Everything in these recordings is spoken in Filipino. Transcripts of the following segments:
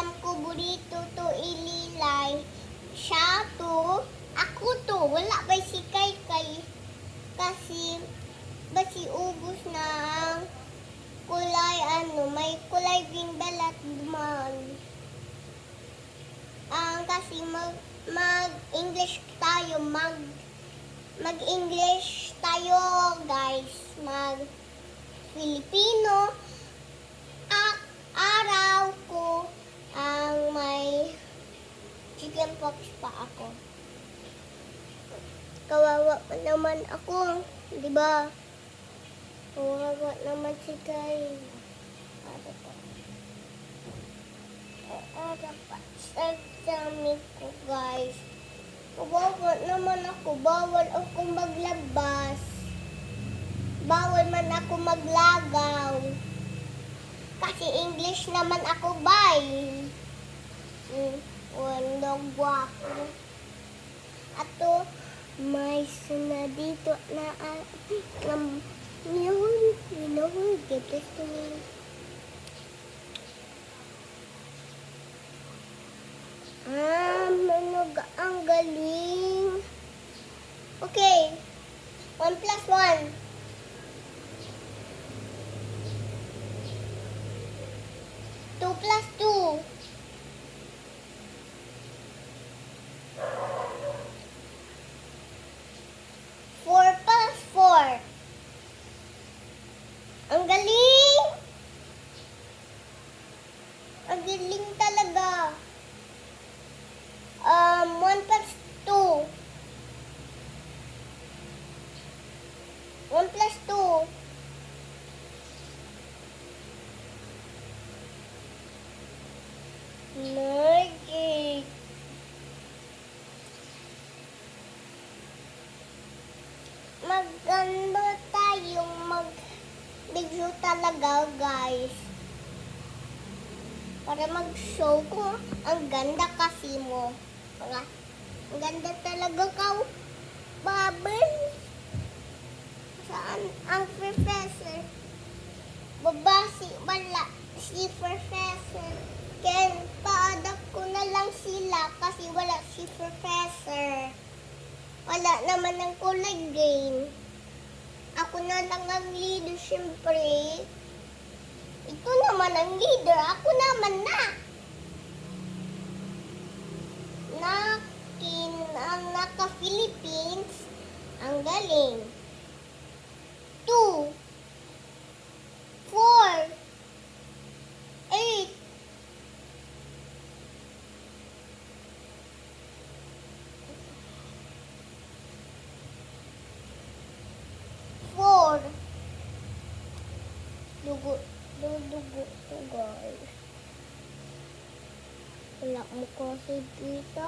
ulam ko burrito to ililay. Siya to, ako to, wala ba si Kay kasi basi ubos na ang kulay may kulay green balat man. Kasi mag-English tayo, mag-English tayo guys, mag-Filipino. Araw ko ang may chickenpox pa ako. Kawawa naman ako, di ba? Kawawa naman si Kay. Ano pa? Exam ko guys. Kawawa naman ako. Bawal ako maglabas. Bawal man ako maglagaw. Kasi English naman ako, bye. Wala guwapo. Ato, may suna dito na minahon, gipis to me. Ang galing. Okay. 1 plus 1. 2 plus 2. 4 plus 4. Ang galing! Ang galing talaga. 1 plus 2. 1 plus 2. Magic. Maganda tayong mag-video talaga guys. Para mag-show ko ang ganda kasi mo. Ang ganda talaga ka, Babel. Saan ang professor? Wala si professor. Ken, paadak ko na lang sila kasi wala si professor. Wala naman ang kulay green. Ako na lang ang leader, syempre. Ito naman ang leader. Ako naman na. Ang naka-Philippines. Ang galing. 2, 4, 8, 4. Dugo to guys. Wala mo kasi dito.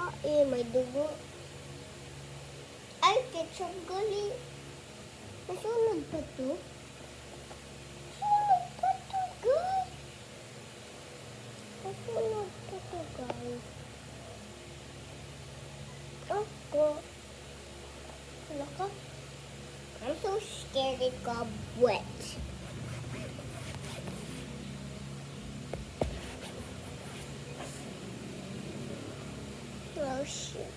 May dugo. Ay, ketchup galing. Nasunog pa to? Nasunog pa to guys. Nasunog pa to guys. Ako. Wala ka? I'm so scared it got wet. Oh shit.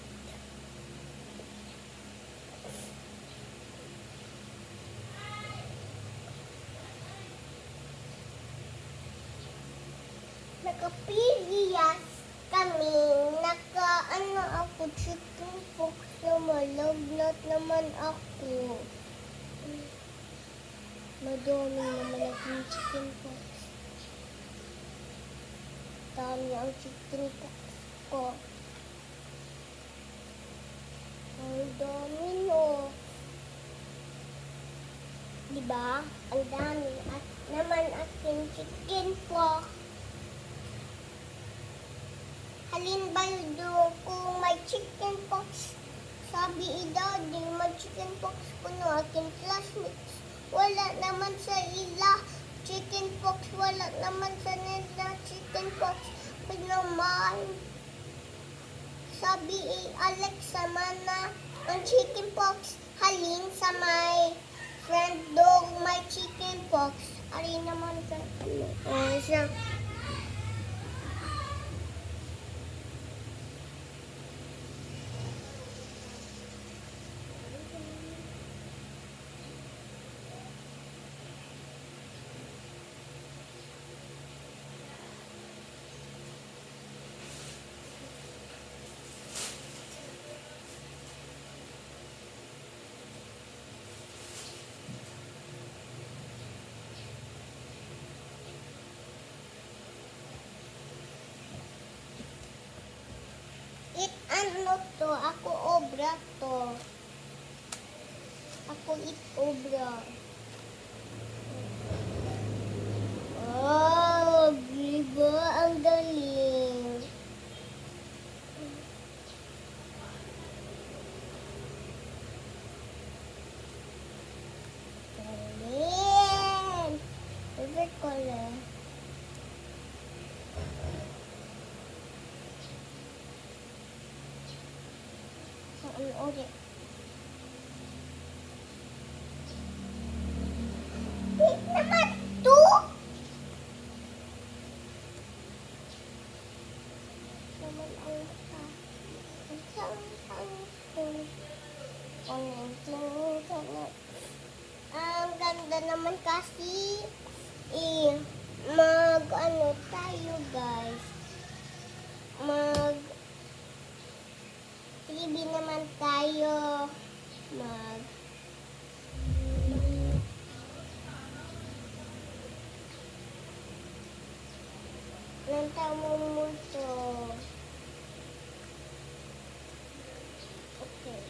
Naka-PVS kami. Ako chicken pox na malagnat naman ako. Madami naman akong chicken pox. Dami ang chicken pox ko. Ang dami no. Diba? Ang dami. At naman aking chicken pox. Halin ba doon kung may chicken pox? Sabi Daddy, may chicken pox ko no aking classmates. Wala naman sa ila chicken pox. Wala naman sa nila chicken pox. Pag naman, sabi Alex sama na ang chicken pox. Halin sa may friend dog may chicken pox. Ari naman sa ano to? Ako obra to. Ako obra. Oh, diba? Ang galing. Galing. Favorite color. Saan ulit? Pink naman to. Naman ang mata. Ang ganda naman kasi ano tayo guys, TV naman tayo, nanta mo mucho. Okay.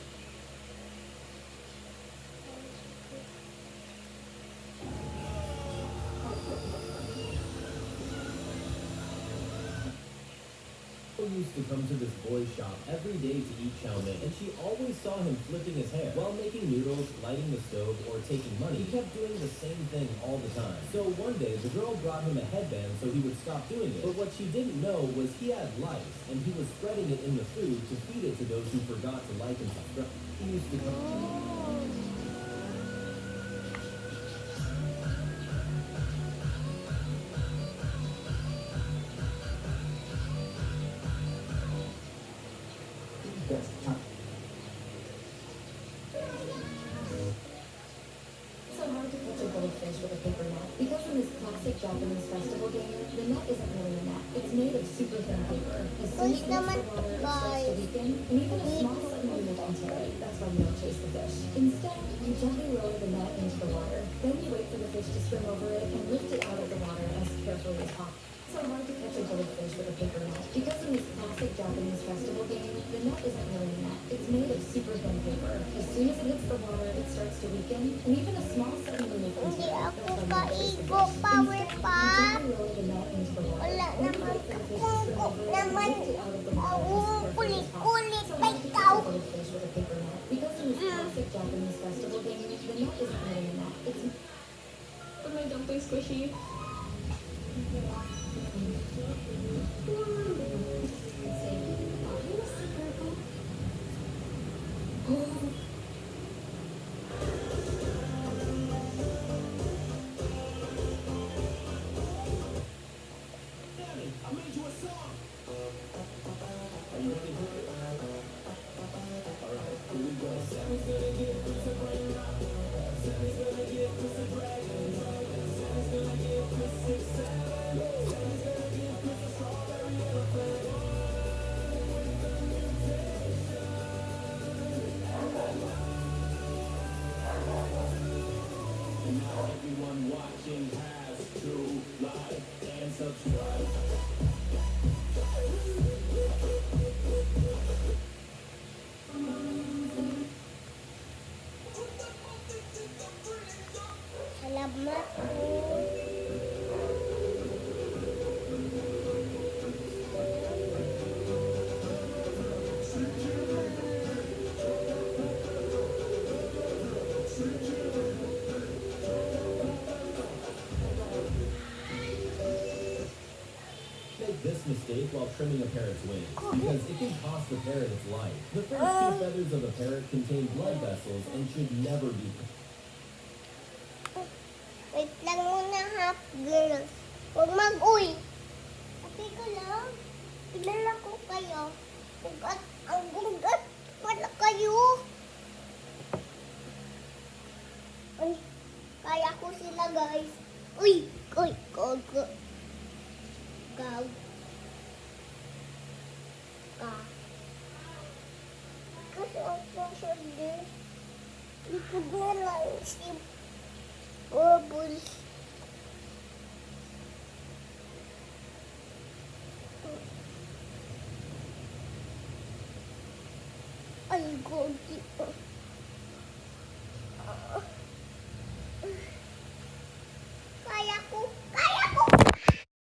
Used to come to this boy's shop every day to eat chow mein, and she always saw him flipping his hair while making noodles, lighting the stove, or taking money. He kept doing the same thing all the time. So one day, the girl brought him a headband so he would stop doing it. But what she didn't know was he had lice, and he was spreading it in the food to feed it to those who forgot to like and subscribe. He used to come. So hard to catch a goldfish with a paper net. Because in this classic Japanese festival game, the net isn't really a net. It's made of super thin paper. As soon as it hits the water, it starts to weaken, and even a small submarine will enter it. That's why you don't chase the fish. Instead, you gently lower the net into the water. Then you wait for the fish to swim over it and lift it out of the water as carefully as possible. So hard to catch a goldfish with a paper net. Because in this classic Japanese festival game, the net isn't really a net. It's made of super thin paper. As soon as it hits the water, it starts to weaken, and even a small submarine will Hindi enter it. ako That's why you don't chase the kaigo, fish. power Instead, pa. you gently lower the net into the water. Wala Then you naman wait for the fish to swim ako over it and naman. lift it out of the water as carefully as possible. Kulit-kulit So pa hard to catch ikaw. a goldfish with a paper net. Because in this classic Japanese festival game, the net isn't really a net. It's Pag may dumpling squishy. I made you a song. Are you ready for it? All right, here we go. Sammy's gonna give Chris a brain rock. Sammy's gonna give Chris a dragon. Sammy's gonna give Chris 6 salad. Sammy's gonna give Chris a strawberry elephant. And now everyone watching has to like and subscribe. Salamat po. Make this mistake while trimming a parrot's wings, because it can cost the parrot its life. The first two feathers of a parrot contain blood vessels and should never be. Wait lang muna, half girl. Huwag mag-uy. Okay ko lang. Kilala ko kayo. Ugat, ang gugat. Wala kayo. Uy, kaya ko sila guys. Uy, uy, gag. Gag. Ka. Kasi ako siya din. Likod na lang si Bubbles. Ay, gogi.